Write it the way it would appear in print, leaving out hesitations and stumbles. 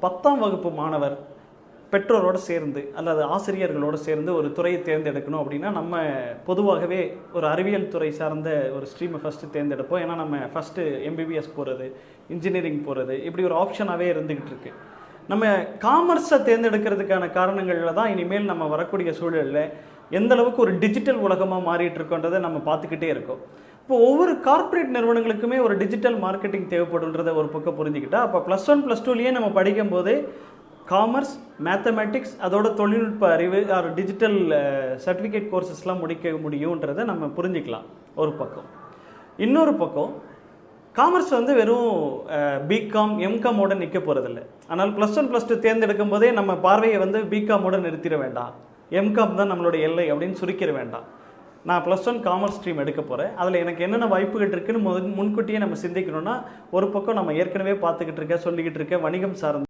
10ஆம் வகுப்பு மாணவர் பெற்றோரோடு சேர்ந்து அல்லது ஆசிரியர்களோடு சேர்ந்து ஒரு துறையை தேர்ந்தெடுக்கணும் அப்படின்னா நம்ம பொதுவாகவே ஒரு அறிவியல் துறை சார்ந்த ஒரு ஸ்ட்ரீமை ஃபஸ்ட்டு தேர்ந்தெடுப்போம். ஏன்னா நம்ம ஃபஸ்ட்டு எம்பிபிஎஸ் போகிறது, இன்ஜினியரிங் போகிறது, இப்படி ஒரு ஆப்ஷனாகவே இருந்துக்கிட்டு இருக்கு. நம்ம காமர்ஸை தேர்ந்தெடுக்கிறதுக்கான காரணங்களில் தான் இனிமேல் நம்ம வரக்கூடிய சூழலில் எந்த அளவுக்கு ஒரு டிஜிட்டல் உலகமாக மாறிட்டு இருக்கோன்றதை நம்ம பார்த்துக்கிட்டே இருக்கோம். இப்போ ஒவ்வொரு கார்ப்பரேட் நிறுவனங்களுக்குமே ஒரு டிஜிட்டல் மார்க்கெட்டிங் தேவைப்படுன்றதை ஒரு பக்கம் புரிஞ்சுக்கிட்டா, அப்போ +1 +2லேயே நம்ம படிக்கும் போதே காமர்ஸ், மேத்தமேட்டிக்ஸ், அதோட தொழில்நுட்ப அறிவு டிஜிட்டல் சர்டிஃபிகேட் கோர்சஸ்லாம் முடிக்க முடியுன்றதை நம்ம புரிஞ்சுக்கலாம் ஒரு பக்கம். இன்னொரு பக்கம் காமர்ஸ் வெறும் பிகாம் எம்காமோட நிற்க போகிறதில்ல. ஆனால் +1 +2 தேர்ந்தெடுக்கும் போதே நம்ம பார்வையை பிகாமோட நிறுத்திட வேண்டாம், எம்காம் தான் நம்மளோட எல்லை அப்படின்னு சுருக்கிட வேண்டாம். நான் +1 காமர்ஸ் ஸ்ட்ரீம் எடுக்க போகிறேன், அதில் எனக்கு என்னென்ன வாய்ப்புகள் இருக்குன்னு முன்கூட்டியே நம்ம சிந்திக்கணும்னா, ஒரு பக்கம் நம்ம ஏற்கனவே பார்த்துக்கிட்டு இருக்க சொல்லிக்கிட்டு இருக்க வணிகம் சார்ந்த